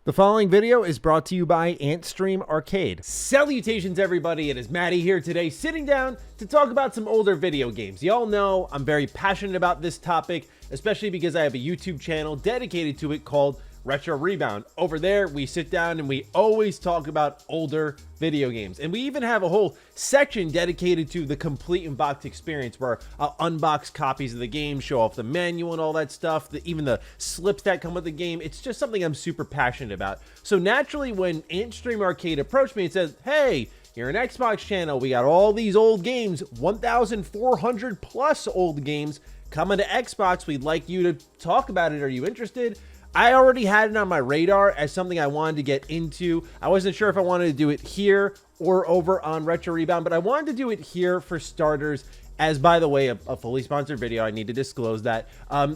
The following video is brought to you by Antstream Arcade. Salutations everybody, it is Matty here today, sitting down to talk about some older video games. Y'all know I'm very passionate about this topic, especially because I have a YouTube channel dedicated to it called Retro Rebound. Over there, we sit down and we always talk about older video games. And we even have a whole section dedicated to the complete unboxed experience where I'll unbox copies of the game, show off the manual and all that stuff, even the slips that come with the game. It's just something I'm super passionate about. So naturally, when Antstream Arcade approached me and says, hey, you're an Xbox channel, we got all these old games, 1,400 plus old games coming to Xbox, we'd like you to talk about it. Are you interested? I already had it on my radar as something I wanted to get into. I wasn't sure if I wanted to do it here or over on Retro Rebound, but I wanted to do it here for starters. As, by the way, a fully sponsored video, I need to disclose that,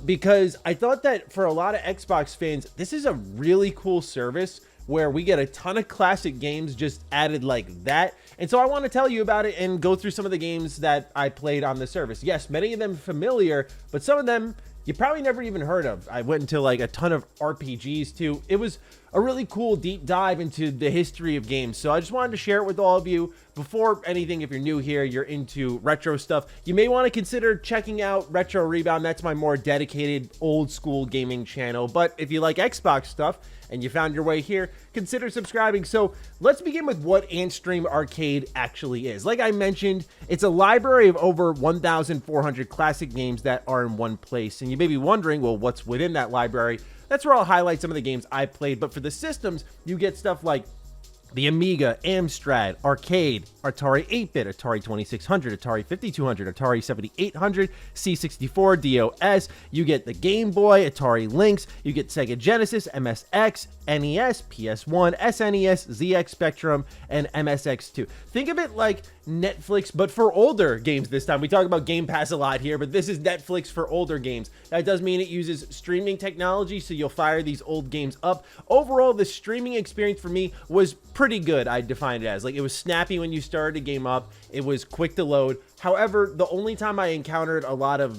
because I thought that for a lot of Xbox fans, this is a really cool service where we get a ton of classic games just added like that. And so I want to tell you about it and go through some of the games that I played on the service. Yes, many of them familiar, but some of them you probably never even heard of. I went into like a ton of RPGs too. It was a really cool deep dive into the history of games. So I just wanted to share it with all of you. Before anything, if you're new here, you're into retro stuff, you may want to consider checking out Retro Rebound. That's my more dedicated old school gaming channel. But if you like Xbox stuff and you found your way here, consider subscribing. So let's begin with what Antstream Arcade actually is. Like I mentioned, it's a library of over 1,400 classic games that are in one place. And you may be wondering, well, what's within that library? That's where I'll highlight some of the games I played. But for the systems, you get stuff like the Amiga, Amstrad, Arcade, Atari 8-bit, Atari 2600, Atari 5200, Atari 7800, C64, DOS. You get the Game Boy, Atari Lynx. You get Sega Genesis, MSX, NES, PS1, SNES, ZX Spectrum, and MSX2. Think of it like Netflix, but for older games this time. We talk about Game Pass a lot here, but this is Netflix for older games. That does mean it uses streaming technology, so you'll fire these old games up. Overall, the streaming experience for me was pretty good. I'd define it as like it was snappy when you started a game up. It was quick to load. However, the only time I encountered a lot of,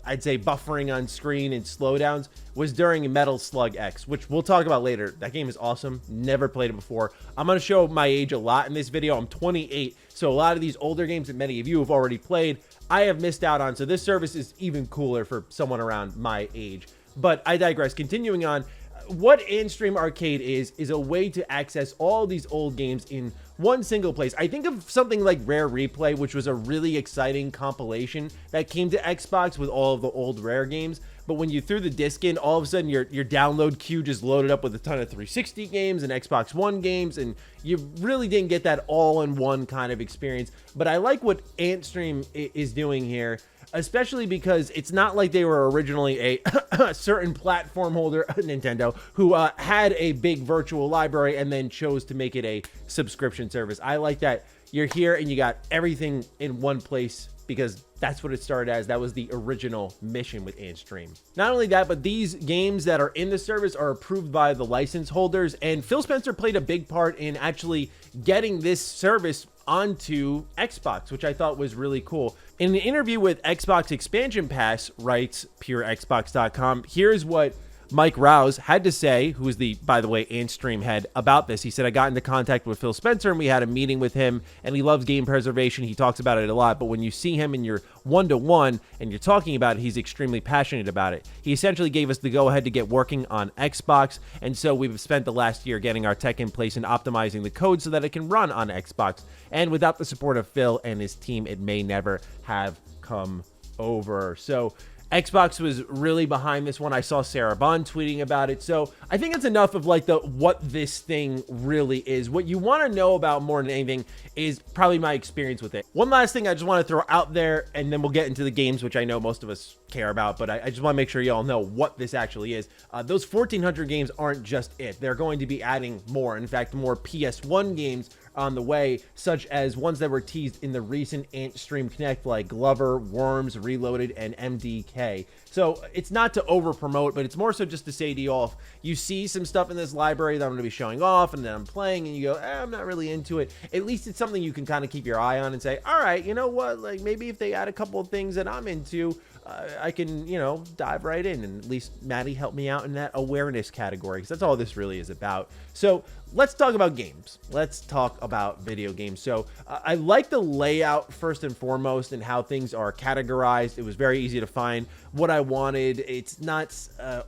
I'd say, buffering on screen and slowdowns was during Metal Slug X, which we'll talk about later. That game is awesome. Never played it before. I'm going to show my age a lot in this video. I'm 28, so a lot of these older games that many of you have already played, I have missed out on. So this service is even cooler for someone around my age. But I digress. Continuing on, what Antstream Arcade is a way to access all these old games in one single place. I think of something like Rare Replay, which was a really exciting compilation that came to Xbox with all of the old Rare games. But when you threw the disc in, all of a sudden your download queue just loaded up with a ton of 360 games and Xbox One games, and you really didn't get that all-in-one kind of experience. But I like what Antstream is doing here, especially because it's not like they were originally a certain platform holder, Nintendo, who had a big virtual library and then chose to make it a subscription service. I like that you're here and you got everything in one place because that's what it started as. That was the original mission with Antstream. Not only that, but these games that are in the service are approved by the license holders, and Phil Spencer played a big part in actually getting this service onto Xbox, which I thought was really cool. In an interview with Xbox Expansion Pass, writes PureXbox.com, here's what Mike Rouse had to say, who is the, by the way, Antstream head, about this. He said, I got into contact with Phil Spencer and we had a meeting with him, and he loves game preservation. He talks about it a lot, but when you see him and you're one-to-one and you're talking about it, he's extremely passionate about it. He essentially gave us the go-ahead to get working on Xbox, and so we've spent the last year getting our tech in place and optimizing the code so that it can run on Xbox. And without the support of Phil and his team, it may never have come over. So Xbox was really behind this one. I saw Sarah Bond tweeting about it. So I think it's enough of like what this thing really is. What you want to know about more than anything is probably my experience with it. One last thing I just want to throw out there, and then we'll get into the games, which I know most of us care about, but I just want to make sure y'all know what this actually is. Those 1,400 games aren't just it. They're going to be adding more. In fact, more PS1 games on the way, such as ones that were teased in the recent Antstream Connect, like Glover, Worms, Reloaded, and MDK. So it's not to over promote, but it's more so just to say to you all, if you see some stuff in this library that I'm going to be showing off and then I'm playing and you go, I'm not really into it, at least it's something you can kind of keep your eye on and say, all right, you know what, like maybe if they add a couple of things that I'm into, I can, you know, dive right in, and at least Maddie helped me out in that awareness category, because that's all this really is about. So let's talk about games. Let's talk about video games. So I like the layout first and foremost, and how things are categorized. It was very easy to find what I wanted. It's not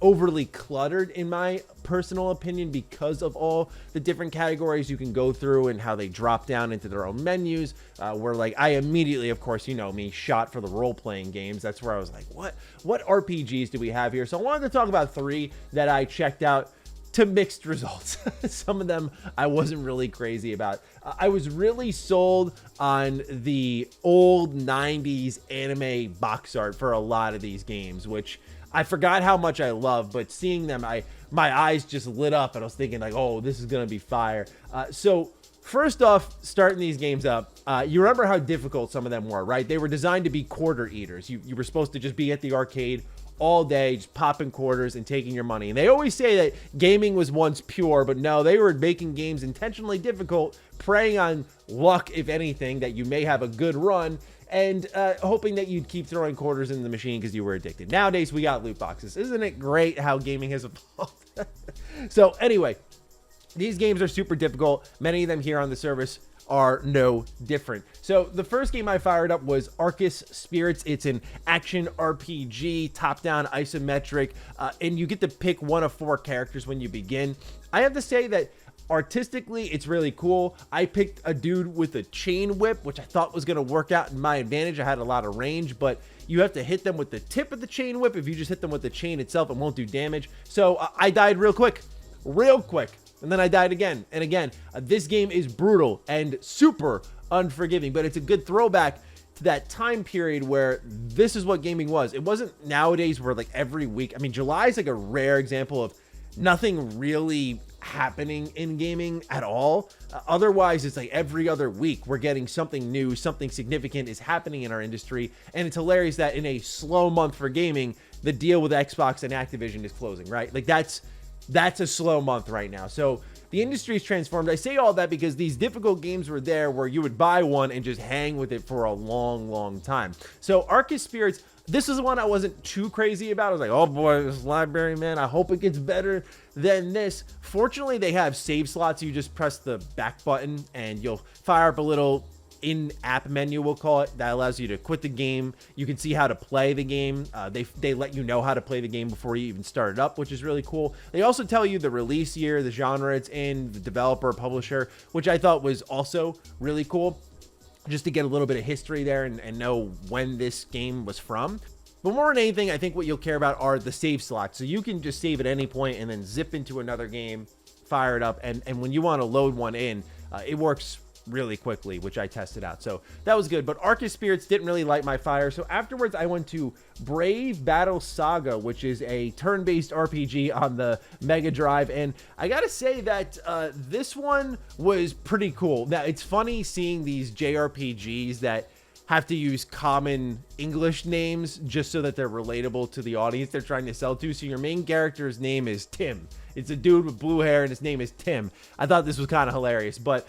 overly cluttered in my personal opinion, because of all the different categories you can go through and how they drop down into their own menus, where like I immediately, of course, you know me, shot for the role-playing games. That's where I was like, what RPGs do we have here? So I wanted to talk about 3 that I checked out, to mixed results. Some of them I wasn't really crazy about. I was really sold on the old 90s anime box art for a lot of these games, which I forgot how much I love, but seeing them, my eyes just lit up, and I was thinking like, oh, this is gonna be fire. So first off, starting these games up, you remember how difficult some of them were, right? They were designed to be quarter eaters. You were supposed to just be at the arcade all day, just popping quarters and taking your money. And they always say that gaming was once pure, but no, they were making games intentionally difficult, preying on luck, if anything, that you may have a good run, and hoping that you'd keep throwing quarters in the machine because you were addicted. Nowadays, we got loot boxes. Isn't it great how gaming has evolved? So anyway, these games are super difficult. Many of them here on the service are no different. So the first game I fired up was Arcus Spirits. It's an action RPG, top-down isometric, and you get to pick one of 4 characters when you begin. I have to say that artistically, it's really cool. I picked a dude with a chain whip, which I thought was going to work out in my advantage. I had a lot of range, but you have to hit them with the tip of the chain whip. If you just hit them with the chain itself, it won't do damage. So I died real quick. And then I died again and again. This game is brutal and super unforgiving, but it's a good throwback to that time period where this is what gaming was. It wasn't nowadays where like every week. I mean, July is like a rare example of nothing really happening in gaming at all. Otherwise, it's like every other week we're getting something new, something significant is happening in our industry. And it's hilarious that in a slow month for gaming, the deal with Xbox and Activision is closing, right? Like that's a slow month right now. So the industry's transformed. I say all that because these difficult games were there where you would buy one and just hang with it for a long time. So Arcus Spirits, this is the one I wasn't too crazy about. I was like, oh boy, this library, man, I hope it gets better than this. Fortunately, they have save slots. You just press the back button and you'll fire up a little in-app menu, we'll call it, that allows you to quit the game. You can see how to play the game. They let you know how to play the game before you even start it up, which is really cool. They also tell you the release year, the genre it's in, the developer, publisher, which I thought was also really cool, just to get a little bit of history there and know when this game was from. But more than anything, I think what you'll care about are the save slots. So you can just save at any point and then zip into another game, fire it up, and when you want to load one in, it works really quickly, which I tested out. So that was good. But Arcus Spirits didn't really light my fire. So afterwards, I went to Brave Battle Saga, which is a turn-based RPG on the Mega Drive. And I gotta say that this one was pretty cool. Now, it's funny seeing these JRPGs that have to use common English names just so that they're relatable to the audience they're trying to sell to. So your main character's name is Tim. It's a dude with blue hair and his name is Tim. I thought this was kind of hilarious, but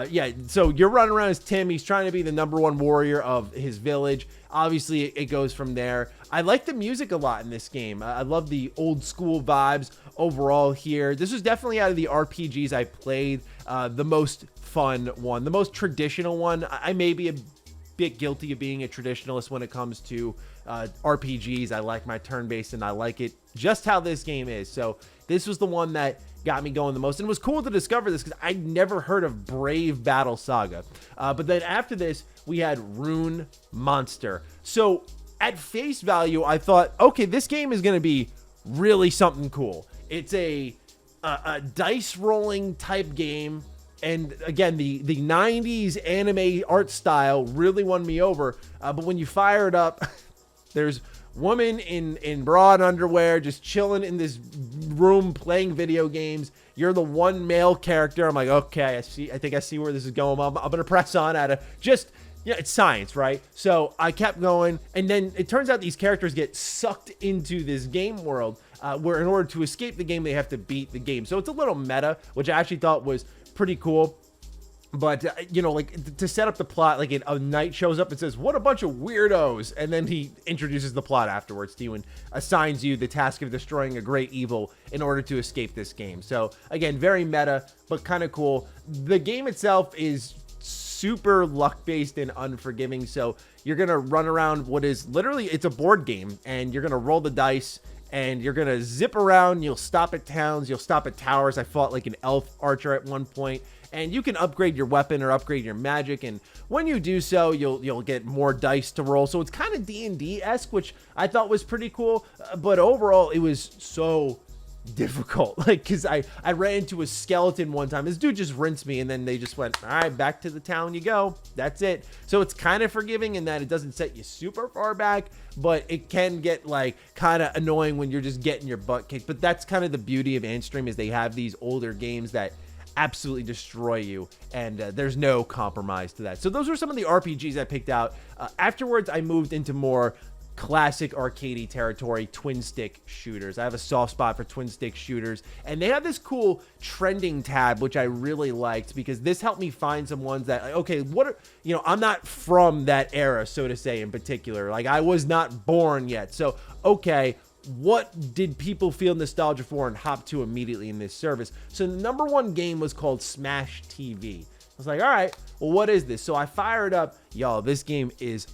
yeah, so you're running around as Tim. He's trying to be the #1 warrior of his village. Obviously, it goes from there. I like the music a lot in this game. I love the old school vibes overall here. This was definitely out of the RPGs I played, the most fun one, the most traditional one. I may be a bit guilty of being a traditionalist when it comes to RPGs. I like my turn-based and I like it just how this game is. So this was the one that got me going the most, and it was cool to discover this because I'd never heard of Brave Battle Saga. But then after this, we had Rune Monster. So at face value, I thought, okay, this game is going to be really something cool. It's a dice rolling type game. And again, the 90s anime art style really won me over. But when you fire it up, there's woman in bra and underwear just chilling in this room playing video games. You're the one male character. I'm like, okay, I think I see where this is going. I'm going to press on at it. Just, yeah, it's science, right? So I kept going. And then it turns out these characters get sucked into this game world where in order to escape the game, they have to beat the game. So it's a little meta, which I actually thought was pretty cool. But, you know, like, to set up the plot, like, a knight shows up and says, what a bunch of weirdos. And then he introduces the plot afterwards to you and assigns you the task of destroying a great evil in order to escape this game. So, again, very meta, but kind of cool. The game itself is super luck-based and unforgiving. So, you're going to run around what is literally, it's a board game. And you're going to roll the dice. And you're going to zip around. You'll stop at towns. You'll stop at towers. I fought like an elf archer at one point. And you can upgrade your weapon or upgrade your magic, and when you do so, you'll get more dice to roll. So it's kind of D&D-esque, which I thought was pretty cool. But overall, it was so difficult. Like, because I ran into a skeleton one time. This dude just rinsed me, and then they just went, all right, back to the town you go. That's it. So it's kind of forgiving in that it doesn't set you super far back, but it can get like kind of annoying when you're just getting your butt kicked. But that's kind of the beauty of Antstream, is they have these older games that absolutely destroy you, and there's no compromise to that. So those are some of the RPGs I picked out. Afterwards, I moved into more classic arcadey territory, twin stick shooters. I have a soft spot for twin stick shooters, and they have this cool trending tab, which I really liked, because this helped me find some ones that, okay, what are, you know, I'm not from that era, so to say, in particular. Like, I was not born yet. So, okay, what did people feel nostalgia for and hop to immediately in this service? So the number one game was called Smash TV. I was like, all right, well, what is this? So I fired up. Y'all, this game is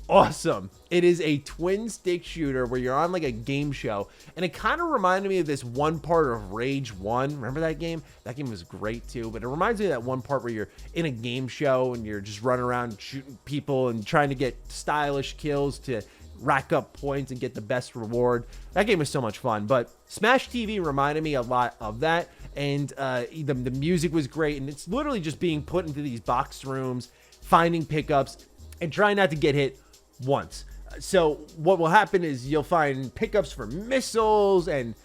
awesome. It is a twin stick shooter where you're on like a game show, and it kind of reminded me of this one part of Rage 1. Remember that game? That game was great too, but it reminds me of that one part where you're in a game show and you're just running around shooting people and trying to get stylish kills to rack up points and get the best reward. That game was so much fun. But Smash TV reminded me a lot of that, and the music was great, and it's literally just being put into these box rooms, finding pickups, and trying not to get hit once. So what will happen is you'll find pickups for missiles and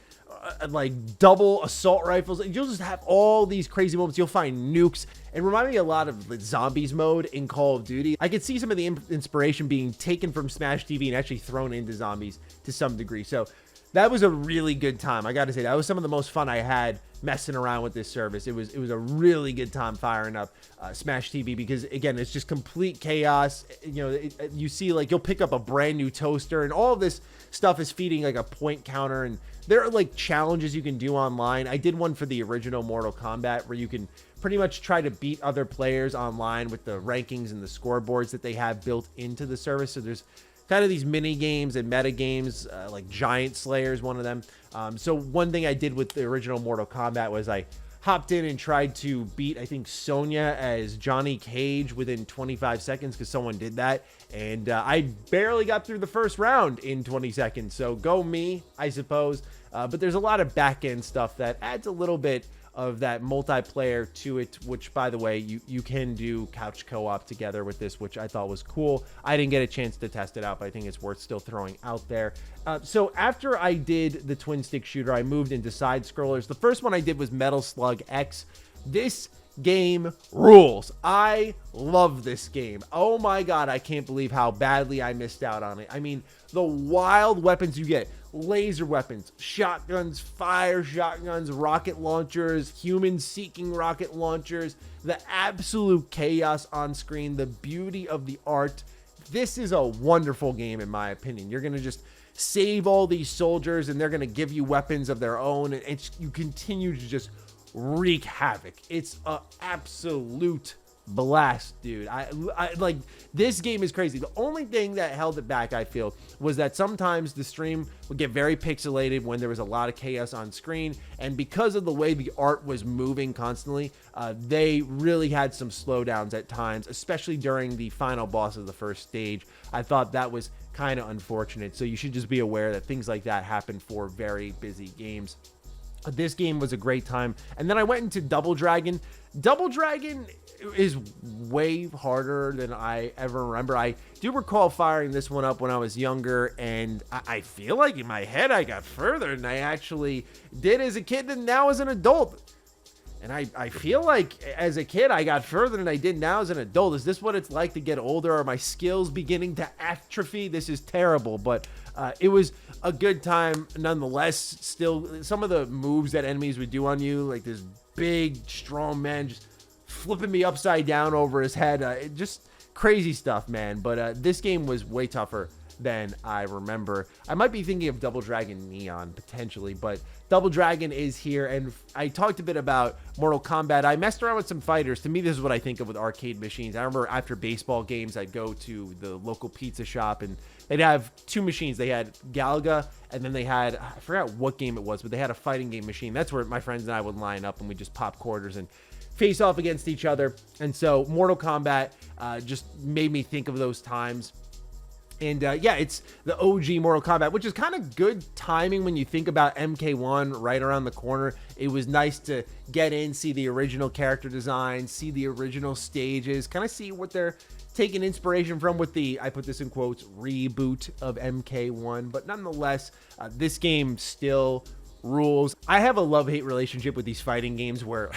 like double assault rifles, and you'll just have all these crazy moments. You'll find nukes, and remind me a lot of the zombies mode in Call of Duty. I could see some of the inspiration being taken from Smash TV and actually thrown into zombies to some degree. So that was a really good time. I gotta say, that was some of the most fun I had messing around with this service. It was a really good time firing up Smash TV, because again, it's just complete chaos. You know, you see, like, you'll pick up a brand new toaster, and all of this stuff is feeding like a point counter, and there are like challenges you can do online. I did one for the original Mortal Kombat where you can pretty much try to beat other players online with the rankings and the scoreboards that they have built into the service. So there's kind of these mini games and meta games, like Giant Slayer is one of them. So one thing I did with the original Mortal Kombat was I hopped in and tried to beat, I think, Sonya as Johnny Cage within 25 seconds, because someone did that. And I barely got through the first round in 20 seconds. So go me, I suppose. But there's a lot of back-end stuff that adds a little bit of that multiplayer to it, which, by the way, you can do couch co-op together with this, which I thought was cool. I didn't get a chance to test it out, but I think it's worth still throwing out there. So after I did the twin stick shooter, I moved into side scrollers. The first one I did was Metal Slug X. This game rules. I love this game. Oh my god, I can't believe how badly I missed out on it. I mean, the wild weapons you get: laser weapons, shotguns, fire shotguns, rocket launchers, human seeking rocket launchers, the absolute chaos on screen, the beauty of the art. This is a wonderful game, in my opinion. You're going to just save all these soldiers, and they're going to give you weapons of their own, and you continue to just wreak havoc. It's an absolute blast, dude. I like, this game is crazy. The only thing that held it back, I feel, was that sometimes the stream would get very pixelated when there was a lot of chaos on screen, and because of the way the art was moving constantly, they really had some slowdowns at times, especially during the final boss of the first stage. I thought that was kind of unfortunate, so you should just be aware that things like that happen for very busy games. This game was a great time. And then I went into Double Dragon. Double Dragon is way harder than I ever remember. I do recall firing this one up when I was younger, and I feel like in my head I got further than I actually did as a kid than now as an adult. And I feel like as a kid I got further than I did now as an adult. Is this what it's like to get older? Are my skills beginning to atrophy? This is terrible, but it was a good time nonetheless. Still, some of the moves that enemies would do on you, like this big strong man just flipping me upside down over his head. Just crazy stuff, man. But this game was way tougher than I remember. I might be thinking of Double Dragon Neon potentially, but Double Dragon is here. And I talked a bit about Mortal Kombat. I messed around with some fighters. To me, this is what I think of with arcade machines. I remember after baseball games, I'd go to the local pizza shop and they'd have two machines. They had Galaga, and then they had, I forgot what game it was, but they had a fighting game machine. That's where my friends and I would line up and we just pop quarters and face off against each other. And so Mortal Kombat just made me think of those times. And yeah, it's the OG Mortal Kombat, which is kind of good timing when you think about MK1 right around the corner. It was nice to get in, see the original character design, see the original stages, kind of see what they're taking inspiration from with the, I put this in quotes, reboot of MK1. But nonetheless, this game still rules. I have a love-hate relationship with these fighting games where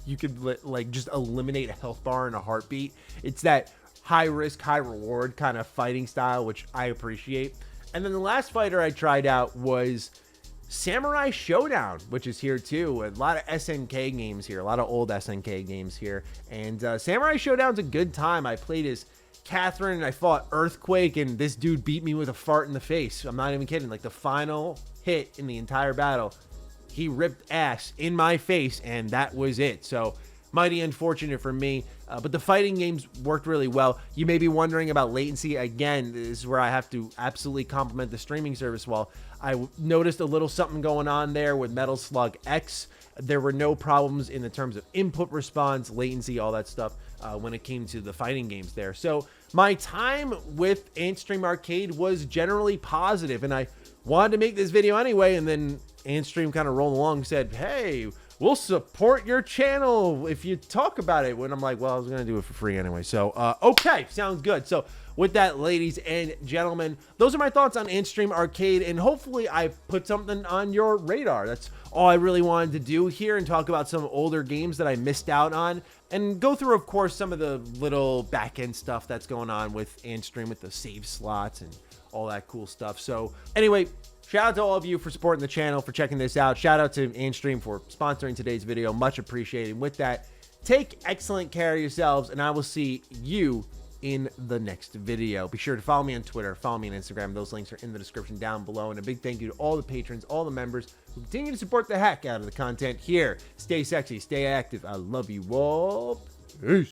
you could like just eliminate a health bar in a heartbeat. It's that high risk, high reward kind of fighting style, which I appreciate. And then the last fighter I tried out was Samurai Showdown, which is here too. A lot of SNK games here, a lot of old SNK games here. And Samurai Showdown's a good time. I played as Catherine and I fought Earthquake, and this dude beat me with a fart in the face. I'm not even kidding. Like the final hit in the entire battle, he ripped ass in my face, and that was it. So mighty unfortunate for me, but the fighting games worked really well. You may be wondering about latency. Again, this is where I have to absolutely compliment the streaming service. While I noticed a little something going on there with Metal Slug X, there were no problems in the terms of input response, latency, all that stuff when it came to the fighting games there. So my time with Antstream Arcade was generally positive, and I wanted to make this video anyway, and then Antstream kind of rolled along and said, hey, we'll support your channel if you talk about it. When I'm like, well, I was going to do it for free anyway. So, okay, sounds good. So with that, ladies and gentlemen, those are my thoughts on Antstream Arcade, and hopefully I put something on your radar. That's all I really wanted to do here, and talk about some older games that I missed out on, and go through, of course, some of the little back-end stuff that's going on with Antstream, with the save slots and all that cool stuff. So anyway, shout out to all of you for supporting the channel, for checking this out. Shout out to Antstream for sponsoring today's video. Much appreciated. With that, take excellent care of yourselves, and I will see you in the next video. Be sure to follow me on Twitter, follow me on Instagram. Those links are in the description down below. And a big thank you to all the patrons, all the members who continue to support the heck out of the content here. Stay sexy, stay active. I love you all. Peace.